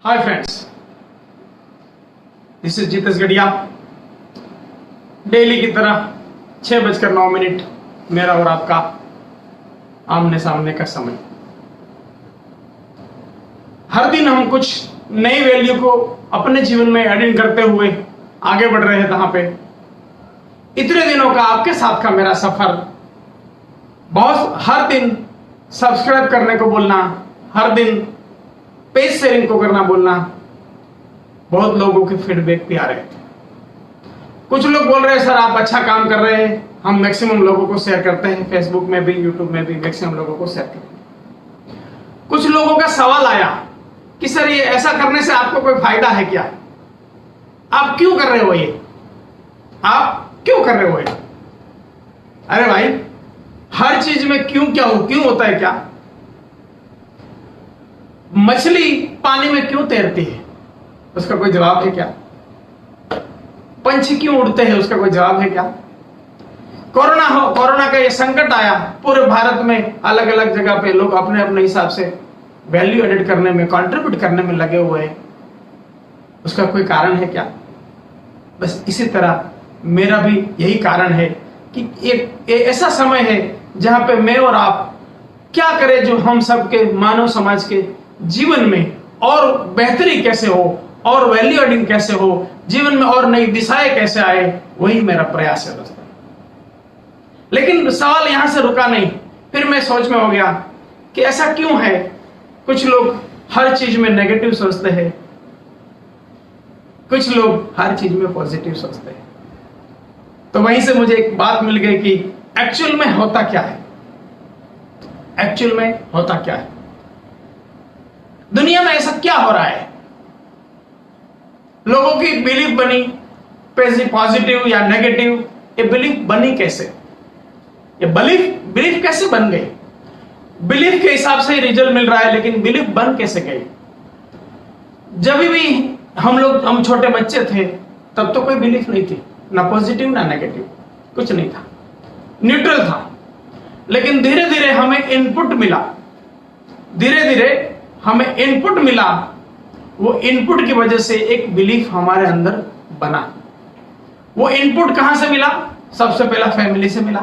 Hi friends, this is Jitesh गढ़िया। Daily की तरह 6:09 मेरा और आपका आमने सामने का समय। हर दिन हम कुछ नई वैल्यू को अपने जीवन में एडिंग करते हुए आगे बढ़ रहे हैं। कहां पे इतने दिनों का आपके साथ का मेरा सफर, बहुत हर दिन सब्सक्राइब करने को बोलना, हर दिन पेज शेयरिंग को करना बोलना, बहुत लोगों के फीडबैक भी आ रहे थे। कुछ लोग बोल रहे हैं सर आप अच्छा काम कर रहे हैं, हम मैक्सिमम लोगों को शेयर करते हैं, फेसबुक में भी यूट्यूब में भी मैक्सिमम लोगों को शेयर करते हैं। कुछ लोगों का सवाल आया कि सर ये ऐसा करने से आपको कोई फायदा है क्या, आप क्यों कर रहे हो, ये आप क्यों कर रहे हो ये? अरे भाई, हर चीज में क्यों क्या हो, क्यों होता है क्या? मछली पानी में क्यों तैरती है, उसका कोई जवाब है क्या? पंछी क्यों उड़ते हैं, उसका कोई जवाब है क्या? कोरोना का ये संकट आया, पूरे भारत में अलग अलग जगह पे लोग अपने अपने हिसाब से वैल्यू एडिट करने में, कंट्रीब्यूट करने में लगे हुए हैं, उसका कोई कारण है क्या? बस इसी तरह मेरा भी यही कारण है कि एक ऐसा समय है जहां पे मैं और आप क्या करें जो हम सबके मानव समाज के जीवन में और बेहतरी कैसे हो और वैल्यू एडिंग कैसे हो, जीवन में और नई दिशाएं कैसे आए, वही मेरा प्रयास है दोस्तों। लेकिन सवाल यहां से रुका नहीं, फिर मैं सोच में हो गया कि ऐसा क्यों है, कुछ लोग हर चीज में नेगेटिव सोचते हैं, कुछ लोग हर चीज में पॉजिटिव सोचते हैं। तो वहीं से मुझे एक बात मिल गई कि एक्चुअल में होता क्या है, एक्चुअल में होता क्या है, दुनिया में ऐसा क्या हो रहा है। लोगों की बिलीफ बनी पॉजिटिव या नेगेटिव, ये बिलीफ बनी कैसे, ये बिलीफ कैसे बन गई? बिलीफ के हिसाब से रिजल्ट मिल रहा है, लेकिन बिलीफ बन कैसे गई? जब भी हम छोटे बच्चे थे तब तो कोई बिलीफ नहीं थी, ना पॉजिटिव ना नेगेटिव, कुछ नहीं था, न्यूट्रल था। लेकिन धीरे धीरे हमें इनपुट मिला, धीरे धीरे हमें इनपुट मिला, वो इनपुट की वजह से एक बिलीफ हमारे अंदर बना। वो इनपुट कहां से मिला? सबसे पहला फैमिली से मिला,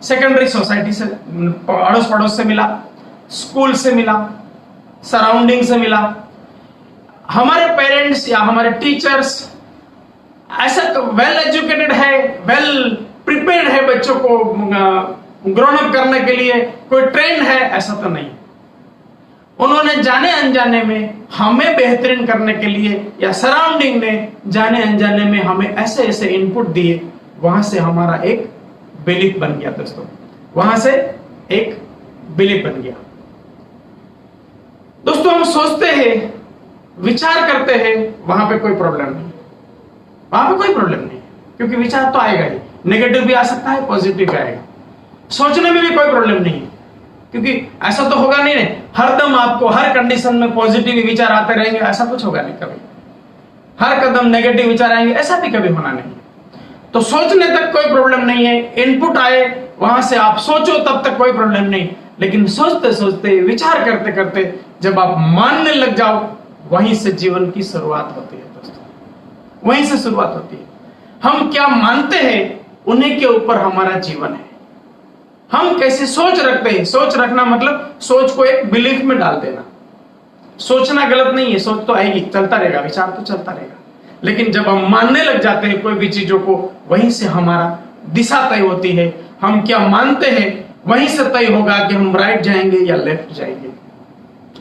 सेकेंडरी सोसाइटी से, अड़ोस पड़ोस से मिला, स्कूल से मिला, सराउंडिंग से मिला, हमारे पेरेंट्स या हमारे टीचर्स ऐसा वेल एजुकेटेड है, वेल प्रिपेयर्ड है बच्चों को ग्रोन अप करने के लिए, कोई ट्रेंड है, ऐसा तो नहीं। उन्होंने जाने अनजाने में हमें बेहतरीन करने के लिए या सराउंडिंग ने जाने अनजाने में हमें ऐसे ऐसे इनपुट दिए, वहां से हमारा एक बिलीफ बन गया दोस्तों, वहां से एक बिलीफ बन गया। दोस्तों, हम सोचते हैं, विचार करते हैं, वहां पे कोई प्रॉब्लम नहीं, वहां पे कोई प्रॉब्लम नहीं, क्योंकि विचार तो आएगा ही, नेगेटिव भी आ सकता है, पॉजिटिव भी आएगा। सोचने में भी कोई प्रॉब्लम नहीं है, क्योंकि ऐसा तो होगा नहीं हरदम आपको हर कंडीशन में पॉजिटिव विचार आते रहेंगे, ऐसा कुछ होगा नहीं कभी। हर कदम नेगेटिव विचार आएंगे, ऐसा भी कभी होना नहीं। तो सोचने तक कोई प्रॉब्लम नहीं है, इनपुट आए वहां से आप सोचो तब तक कोई प्रॉब्लम नहीं। लेकिन सोचते सोचते, विचार करते करते जब आप मानने लग जाओ, वहीं से जीवन की शुरुआत होती है दोस्तों, वहीं से शुरुआत होती है। हम क्या मानते हैं उन्हीं के ऊपर हमारा जीवन है। हम कैसे सोच रखते हैं, सोच रखना मतलब सोच को एक बिलीफ में डाल देना। सोचना गलत नहीं है, सोच तो आएगी, चलता रहेगा, विचार तो चलता रहेगा। लेकिन जब हम मानने लग जाते हैं कोई भी चीजों को, वहीं से हमारा दिशा तय होती है। हम क्या मानते हैं वहीं से तय होगा कि हम राइट जाएंगे या लेफ्ट जाएंगे,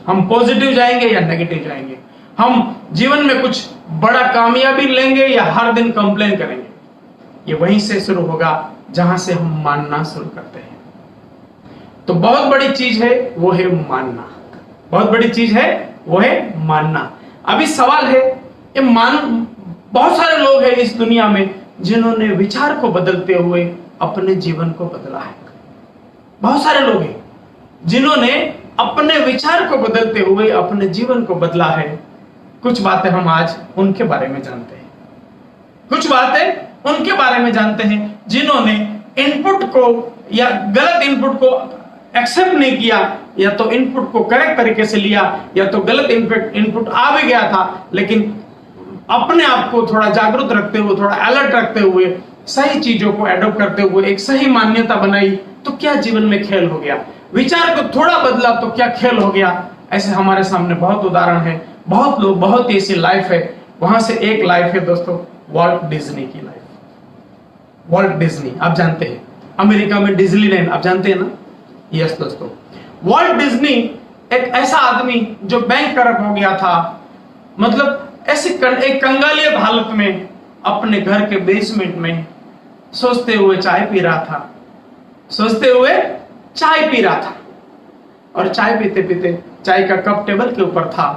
हम पॉजिटिव जाएंगे या नेगेटिव जाएंगे, हम जीवन में कुछ बड़ा कामयाबी लेंगे या हर दिन कंप्लेन करेंगे। ये वहीं से शुरू होगा जहां से हम मानना शुरू करते हैं। तो बहुत बड़ी चीज है वो है मानना, बहुत बड़ी चीज है वो है मानना। अभी सवाल है, ये बहुत सारे लोग हैं इस दुनिया में जिन्होंने विचार को बदलते हुए अपने जीवन को बदला है। बहुत सारे लोग हैं जिन्होंने अपने विचार को बदलते हुए अपने जीवन को बदला है। कुछ बातें हम आज उनके बारे में जानते हैं, कुछ बातें उनके बारे में जानते हैं जिन्होंने इनपुट को या गलत इनपुट को एक्सेप्ट नहीं किया, या तो इनपुट को करेक्ट तरीके से लिया, या तो गलत इनपुट आ भी गया था, लेकिन अपने आप को थोड़ा जागरूक रखते हुए, थोड़ा अलर्ट रखते हुए, सही चीजों को एडॉप्ट करते हुए एक सही मान्यता बनाई, तो क्या जीवन में खेल हो गया। विचार को थोड़ा बदला तो क्या खेल हो गया। ऐसे हमारे सामने बहुत उदाहरण है, बहुत लोग, बहुत ऐसी लाइफ है। वहां से एक लाइफ है दोस्तों, वॉल्ट डिज्नी की लाइफ। वॉल्ट डिज्नी आप जानते हैं, अमेरिका में डिज्नीलैंड आप जानते हैं ना। यस दोस्तों, वॉल्ट डिज्नी एक ऐसा आदमी जो बैंक करप्ट हो गया था, मतलब ऐसी एक कंगालियत हालत में अपने घर के बेसमेंट में सोचते हुए चाय पी रहा था, सोचते हुए चाय पी रहा था, और चाय पीते पीते चाय का कप टेबल के ऊपर था,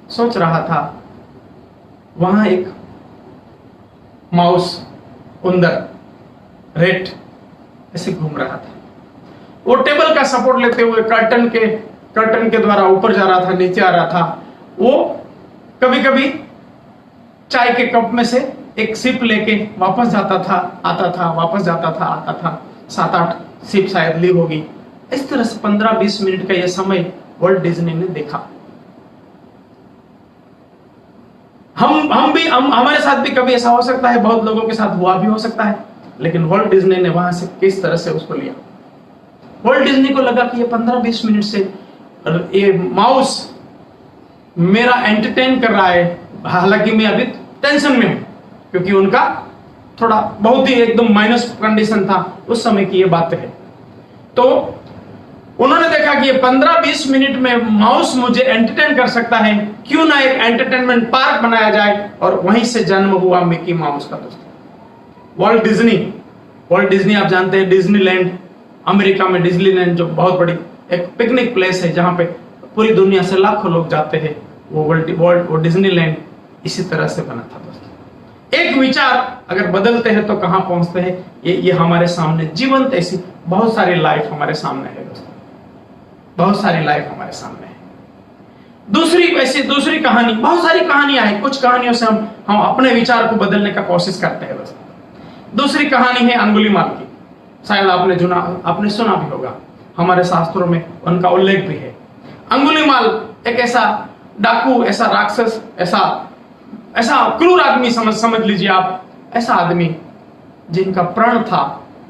सोच रहा था। वहां एक माउस, उंदर, रेट ऐसे घूम रहा था। वो टेबल का सपोर्ट लेते हुए कर्टन के द्वारा ऊपर जा रहा था, नीचे आ रहा था। वो कभी कभी चाय के कप में से एक सिप लेके वापस जाता था, आता था, वापस जाता था, आता था। 7-8 सिप शायद ली होगी। इस तरह से 15-20 मिनट का यह समय वॉल्ट डिज्नी ने देखा। हमारे साथ भी कभी ऐसा हो सकता है, बहुत लोगों के साथ हुआ भी हो सकता है, लेकिन वॉल्ट डिज्नी ने वहां से किस तरह से उसको लिया। वॉल्ट डिज्नी को लगा कि ये 15-20 मिनट से ये माउस मेरा एंटरटेन कर रहा है, हालांकि मैं अभी टेंशन में हूं, क्योंकि उनका थोड़ा बहुत ही एकदम माइनस कंडीशन था उस समय की ये बात है। तो उन्होंने देखा कि ये 15-20 मिनट में माउस मुझे एंटरटेन कर सकता है, क्यों ना एक एंटरटेनमेंट पार्क बनाया जाए, और वहीं से जन्म हुआ मिकी माउस का दोस्तों। वॉल्ट डिज्नी आप जानते हैं, डिज्नीलैंड, अमेरिका में डिज्नीलैंड जो बहुत बड़ी एक पिकनिक प्लेस है, जहां पे पूरी दुनिया से लाखों लोग जाते हैं, वो डिज्नीलैंड इसी तरह से बना था दोस्तों। एक विचार अगर बदलते हैं तो कहां पहुंचते हैं, ये हमारे सामने जीवंत ऐसी बहुत सारी लाइफ हमारे सामने है दोस्तों, बहुत सारी लाइफ हमारे सामने है। दूसरी कहानी, बहुत सारी कहानियां हैं, कुछ कहानियों से हम अपने विचार को बदलने का कोशिश करते हैं दोस्तों। दूसरी कहानी है अंगुलीमाल की, शायद आपने सुना भी होगा, हमारे शास्त्रों में उनका उल्लेख भी है। अंगुलीमाल एक ऐसा डाकू, ऐसा राक्षस, ऐसा क्रूर आदमी समझ लीजिए आप, ऐसा आदमी जिनका प्रण था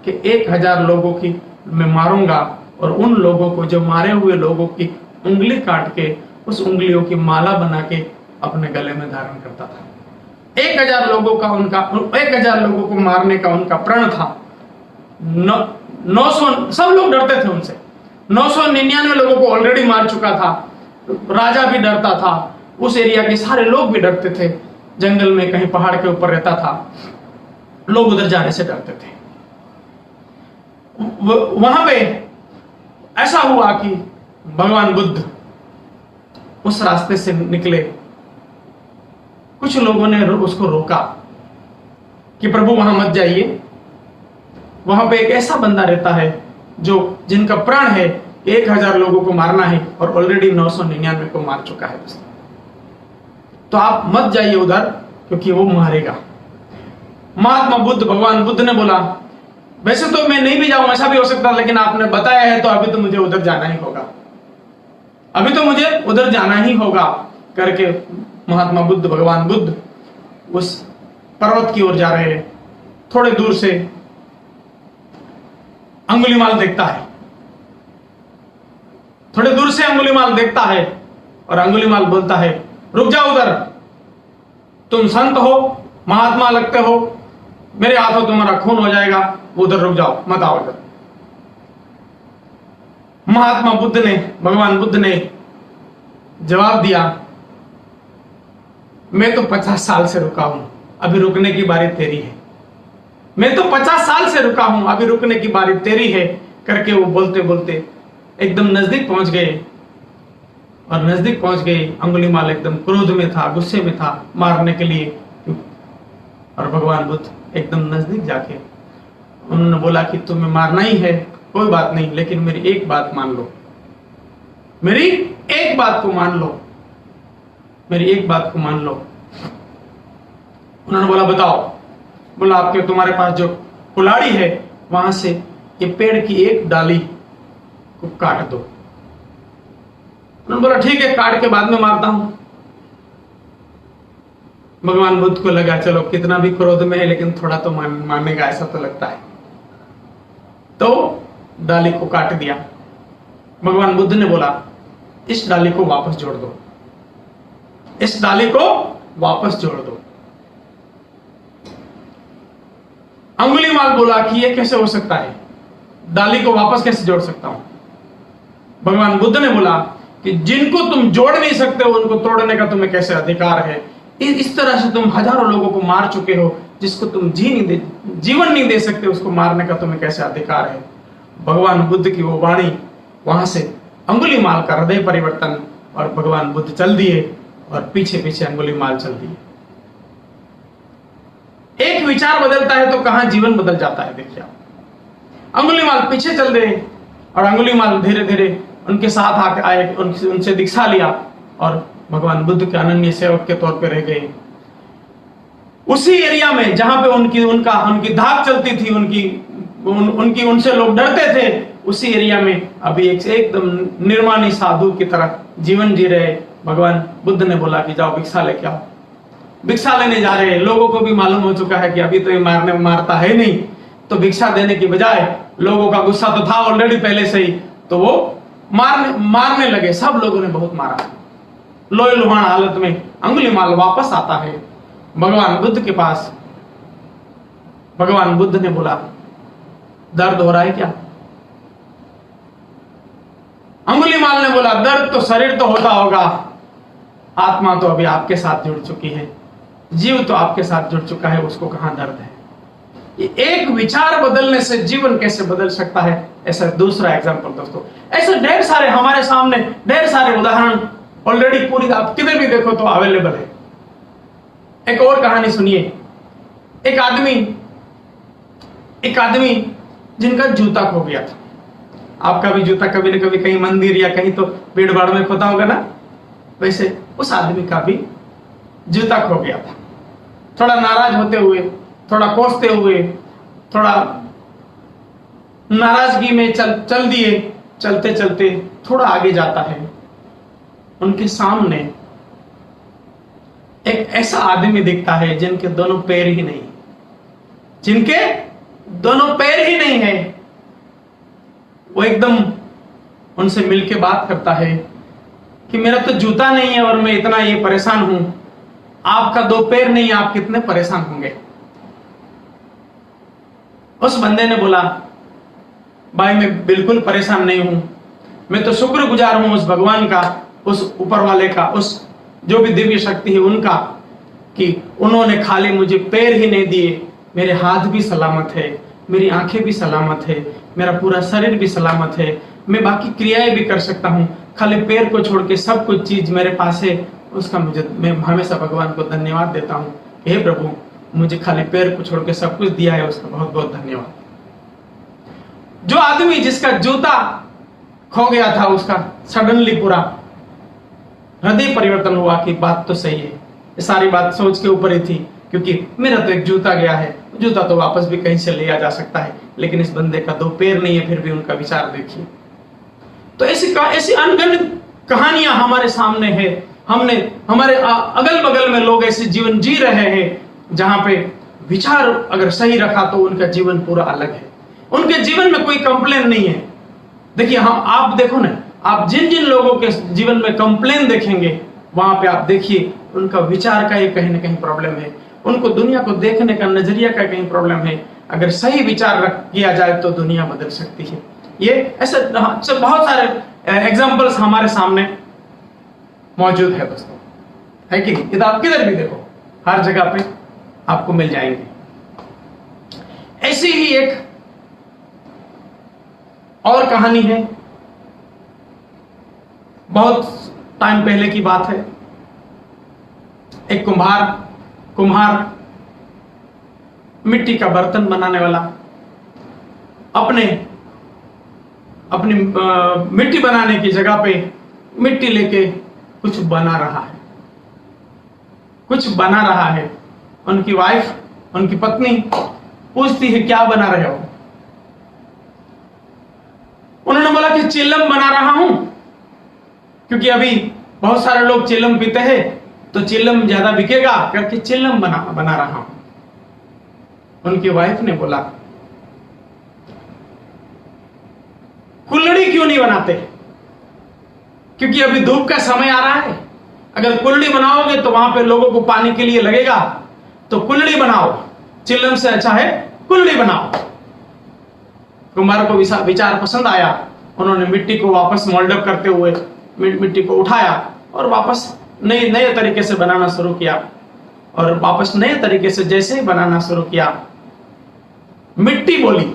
कि 1000 लोगों की मैं मारूंगा, और उन लोगों को, जो मारे हुए लोगों की उंगली काट के उस उंगलियों की माला बना के अपने गले में धारण करता था। 1000 लोगों को मारने का उनका प्रण था। 900 सब लोग डरते थे उनसे, 999 लोगों को ऑलरेडी मार चुका था। राजा भी डरता था, उस एरिया के सारे लोग भी डरते थे। जंगल में कहीं पहाड़ के ऊपर रहता था, लोग उधर जाने से डरते थे। वहां पे ऐसा हुआ कि भगवान बुद्ध उस रास्ते से निकले। कुछ लोगों ने उसको रोका कि प्रभु वहां मत जाइए, वहां पे एक ऐसा बंदा रहता है जिनका प्राण है 1000 लोगों को मारना है, और ऑलरेडी 999 को मार चुका है। तो आप मत जाइए उधर, क्योंकि वो मारेगा। महात्मा बुद्ध, भगवान बुद्ध ने बोला, वैसे तो मैं नहीं भी जाऊं, ऐसा भी हो सकता, लेकिन आपने बताया है तो अभी तो मुझे उधर जाना ही होगा, अभी तो मुझे उधर जाना ही होगा करके महात्मा बुद्ध, भगवान बुद्ध उस पर्वत की ओर जा रहे हैं। थोड़े दूर से अंगुलीमाल देखता है, थोड़े दूर से अंगुलीमाल देखता है, और अंगुलीमाल बोलता है, रुक जाओ उधर, तुम संत हो, महात्मा लगते हो, मेरे हाथों तुम्हारा खून हो जाएगा, उधर रुक जाओ, मत आओ उधर। महात्मा बुद्ध ने, भगवान बुद्ध ने जवाब दिया, मैं तो 50 साल से रुका हूं, अभी रुकने की बारी तेरी है। मैं तो 50 साल से रुका हूं, अभी रुकने की बारी तेरी है करके वो बोलते बोलते एकदम नजदीक पहुंच गए। और नजदीक पहुंच गए, अंगुलीमाल एकदम क्रोध में था, गुस्से में था मारने के लिए। और भगवान बुद्ध एकदम नजदीक जाके उन्होंने बोला कि तुम्हें मारना ही है, कोई बात नहीं, लेकिन मेरी एक बात मान लो, मेरी एक बात को मान लो, मेरी एक बात को मान लो। उन्होंने बोला, बताओ। बोला, आपके तुम्हारे पास जो कुल्हाड़ी है, वहां से ये पेड़ की एक डाली को काट दो। उन्होंने बोला ठीक है, काट के बाद में मारता हूं। भगवान बुद्ध को लगा चलो कितना भी क्रोध में है लेकिन थोड़ा तो मानेगा, ऐसा तो लगता है। तो डाली को काट दिया। भगवान बुद्ध ने बोला इस डाली को वापस जोड़ दो, इस डाली को वापस जोड़ दो। अंगुलीमाल बोला कि ये कैसे हो सकता है, डाली को वापस कैसे जोड़ सकता हूं। भगवान बुद्ध ने बोला कि जिनको तुम जोड़ नहीं सकते हो उनको तोड़ने का तुम्हें कैसे अधिकार है। इस तरह से तुम हजारों लोगों को मार चुके हो, जिसको तुम जीवन नहीं दे सकते उसको मारने का तुम्हें कैसे अधिकार है। भगवान बुद्ध की वो वाणी, वहां से अंगुलीमाल का हृदय परिवर्तन, और भगवान बुद्ध चल दिए और पीछे पीछे अंगुलीमाल चल दिए। एक विचार बदलता है तो कहां जीवन बदल जाता है। देखिए अंगुलीमाल पीछे चल दिए और अंगुलीमाल धीरे धीरे उनके साथ आके आए, उनसे दीक्षा लिया और भगवान बुद्ध के अनन्य सेवक के तौर पे रह गए। उसी एरिया में जहां पे उनकी धाक चलती थी, उनसे लोग डरते थे, उसी एरिया में अभी एकदम निर्माणी साधु की तरह जीवन जी रहे। भगवान बुद्ध ने बोला कि जाओ भिक्षा लेके आओ। भिक्षा लेने जा रहे हैं, लोगों को भी मालूम हो चुका है कि अभी तो ये मारता है नहीं, तो भिक्षा देने की बजाय लोगों का गुस्सा तो था ऑलरेडी पहले से ही, तो वो मारने लगे। सब लोगों ने बहुत मारा। लोहे लुहान हालत में अंगुलीमाल वापस आता है भगवान बुद्ध के पास। भगवान बुद्ध ने बोला दर्द हो रहा है क्या। अंगुलीमाल ने बोला दर्द तो शरीर तो होता होगा, आत्मा तो अभी आपके साथ जुड़ चुकी है, जीव तो आपके साथ जुड़ चुका है, उसको कहां दर्द है। एक विचार बदलने से जीवन कैसे बदल सकता है, ऐसा दूसरा एग्जांपल दोस्तों। ऐसे ढेर सारे हमारे सामने ढेर सारे उदाहरण ऑलरेडी पूरी आप किधर भी देखो तो अवेलेबल है। एक और कहानी सुनिए। एक आदमी जिनका जूता खो गया था। आपका भी जूता कभी न कभी कहीं मंदिर या कहीं तो भीड़ भाड़ में खोता होगा ना, वैसे उस आदमी का भी जूता खो गया था। थोड़ा नाराज होते हुए, थोड़ा कोसते हुए, थोड़ा नाराजगी में चल दिए। चलते चलते थोड़ा आगे जाता है, उनके सामने एक ऐसा आदमी दिखता है जिनके दोनों पैर ही नहीं, जिनके दोनों पैर ही नहीं है। वो एकदम उनसे मिलके बात करता है कि मेरा तो जूता नहीं है और मैं इतना ये परेशान हूं, आपका दो पैर नहीं, आप कितने परेशान होंगे। उस बंदे ने बोला भाई मैं बिल्कुल परेशान नहीं हूं, मैं तो शुक्रगुजार हूं उस भगवान का, उस ऊपर वाले का, उस जो भी दिव्य शक्ति है उनका, कि उन्होंने खाली मुझे पैर ही नहीं दिए, मेरे हाथ भी सलामत है, मेरी आंखें भी सलामत है, मेरा पूरा शरीर भी सलामत है, मैं बाकी क्रियाएं भी कर सकता हूं, खाली पैर को छोड़ के सब कुछ चीज मेरे पास है। उसका मैं हमेशा भगवान को धन्यवाद देता हूं। हे प्रभु, मुझे खाली पैर को छोड़ के सब कुछ दिया है, उसका बहुत बहुत धन्यवाद। जो आदमी जिसका जूता खो गया था, उसका सडनली पूरा हृदय परिवर्तन हुआ कि बात तो सही है। ये सारी बात सोच के ऊपर ही थी, क्योंकि मेरा तो एक जूता गया है, जूता तो वापस भी कहीं से लिया जा सकता है, लेकिन इस बंदे का दो पैर नहीं है, फिर भी उनका विचार देखिए। तो ऐसी अनगिनत कहानियां हमारे सामने है। हमारे अगल बगल में लोग ऐसे जीवन जी रहे हैं जहां पे विचार अगर सही रखा तो उनका जीवन पूरा अलग है, उनके जीवन में कोई कंप्लेन नहीं है। देखिए आप देखो ना, आप जिन जिन लोगों के जीवन में कंप्लेन देखेंगे, वहां पे आप देखिए उनका विचार का ही कहीं ना कहीं प्रॉब्लम है, उनको दुनिया को देखने का नजरिया का कहीं प्रॉब्लम है। अगर सही विचार किया जाए तो दुनिया बदल सकती है। ये ऐसे बहुत सारे एग्जाम्पल्स हमारे सामने मौजूद है दोस्तों, है कि नहीं। आप किधर भी देखो, हर जगह पे आपको मिल जाएंगे। ऐसी ही एक और कहानी है, बहुत टाइम पहले की बात है। एक कुम्हार मिट्टी का बर्तन बनाने वाला अपनी मिट्टी बनाने की जगह पे मिट्टी लेके कुछ बना रहा है। उनकी वाइफ, उनकी पत्नी पूछती है क्या बना रहे हो। उन्होंने बोला कि चिल्लम बना रहा हूं, क्योंकि अभी बहुत सारे लोग चिल्लम पीते हैं तो चिल्लम ज्यादा बिकेगा करके चिल्लम बना रहा हूं। उनकी वाइफ ने बोला कुल्हड़ी क्यों नहीं बनाते, क्योंकि अभी धूप का समय आ रहा है, अगर कुल्हड़ी बनाओगे तो वहां पे लोगों को पानी के लिए लगेगा, तो कुल्हड़ी बनाओ, चिल्लम से अच्छा है कुल्हड़ी बनाओ। कुम्हार को विचार पसंद आया, उन्होंने मिट्टी को वापस मोल्डअप करते हुए मिट्टी को उठाया और वापस नए तरीके से बनाना शुरू किया, और वापस नए तरीके से जैसे ही बनाना शुरू किया, मिट्टी बोली।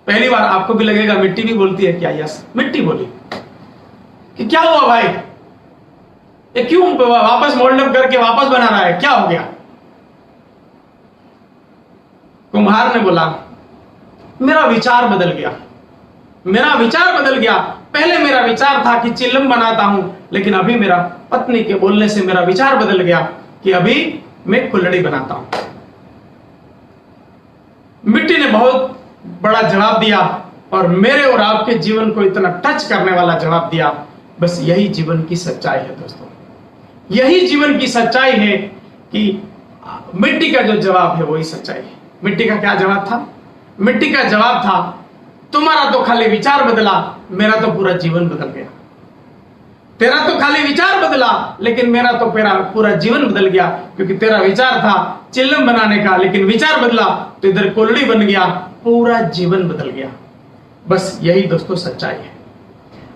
पहली बार आपको भी लगेगा मिट्टी भी बोलती है क्या? यस, मिट्टी बोली कि क्या हुआ भाई, ये क्यों वापस मोल्डअप करके वापस बना रहा है, क्या हो गया? कुम्हार ने बोला मेरा विचार बदल गया, मेरा विचार बदल गया। पहले मेरा विचार था कि चिल्लम बनाता हूं, लेकिन अभी मेरा पत्नी के बोलने से मेरा विचार बदल गया कि अभी मैं कुल्हड़ी बनाता हूं। मिट्टी ने बहुत बड़ा जवाब दिया और मेरे और आपके जीवन को इतना टच करने वाला जवाब दिया। बस यही जीवन की सच्चाई है दोस्तों, यही जीवन की सच्चाई है कि मिट्टी का जो जवाब है वही सच्चाई है। मिट्टी का क्या जवाब था? मिट्टी का जवाब था तुम्हारा तो खाली विचार बदला, मेरा तो पूरा जीवन बदल गया। तेरा तो खाली विचार बदला, लेकिन मेरा तो पूरा जीवन बदल गया, क्योंकि तेरा विचार था चिल्लम बनाने का, लेकिन विचार बदला तो इधर कुल्हड़ी बन गया, पूरा जीवन बदल गया। बस यही दोस्तों सच्चाई है।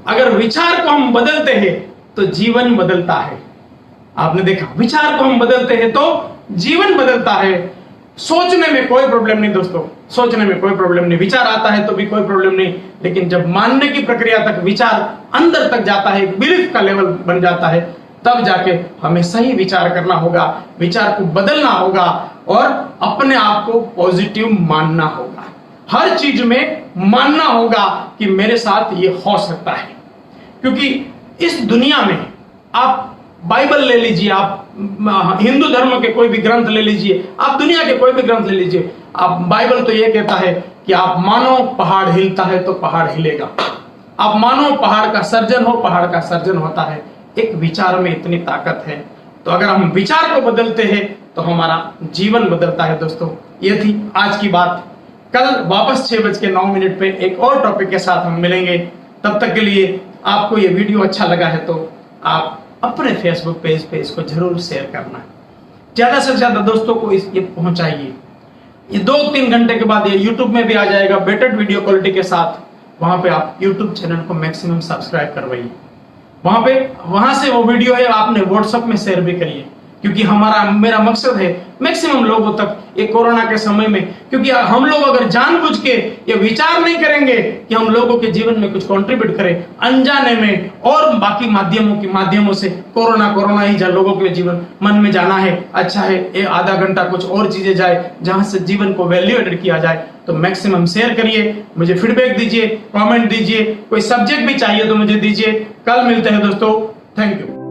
अगर विचार को हम बदलते हैं तो जीवन बदलता है। आपने देखा, विचार को हम बदलते हैं तो जीवन बदलता है। सोचने में कोई प्रॉब्लम नहीं दोस्तों, सोचने में कोई प्रॉब्लम नहीं, विचार आता है तो भी कोई प्रॉब्लम नहीं, लेकिन जब मानने की प्रक्रिया तक विचार अंदर तक जाता है, बिलीफ का लेवल बन जाता है, तब जाके हमें सही विचार करना होगा, विचार को बदलना होगा और अपने आप को पॉजिटिव मानना होगा। हर चीज में मानना होगा कि मेरे साथ ये हो सकता है, क्योंकि इस दुनिया में आप बाइबल ले लीजिए, आप हिंदू धर्म के कोई भी ग्रंथ ले लीजिए, आप दुनिया के कोई भी ग्रंथ ले लीजिए, आप बाइबल तो ये कहता है कि आप मानो पहाड़ हिलता है तो पहाड़ हिलेगा। आप मानो पहाड़ का सर्जन हो, पहाड़ का सर्जन होता है। एक विचार में इतनी ताकत है, तो अगर हम विचार को बदलते हैं तो हमारा जीवन बदलता है दोस्तों। ये थी आज की बात। कल वापस 6:09 पे एक और टॉपिक के साथ हम मिलेंगे। तब तक के लिए आपको ये वीडियो अच्छा लगा है तो आप अपने फेसबुक पेज पे इसको जरूर शेयर करना, ज्यादा से ज्यादा दोस्तों को ये पहुंचाइए। ये 2-3 घंटे के बाद ये यूट्यूब में भी आ जाएगा बेटर वीडियो क्वालिटी के साथ। वहां पे आप यूट्यूब चैनल को मैक्सिमम सब्सक्राइब करवाइए। वहां से वो वीडियो है आपने व्हाट्सएप में शेयर भी करिए, क्योंकि मेरा मकसद है मैक्सिमम लोगों तक ये कोरोना के समय में, क्योंकि हम लोग अगर जानबूझ के ये विचार नहीं करेंगे कि हम लोगों के जीवन में कुछ कंट्रीब्यूट करें, अनजाने में और बाकी माध्यमों से कोरोना ही लोगों के जीवन मन में जाना है, अच्छा है ये आधा घंटा कुछ और चीजें जाए जहां से जीवन को वैल्यूएटेड किया जाए, तो मैक्सिमम शेयर करिए, मुझे फीडबैक दीजिए, कमेंट दीजिए, कोई सब्जेक्ट भी चाहिए तो मुझे दीजिए। कल मिलते हैं दोस्तों, थैंक यू।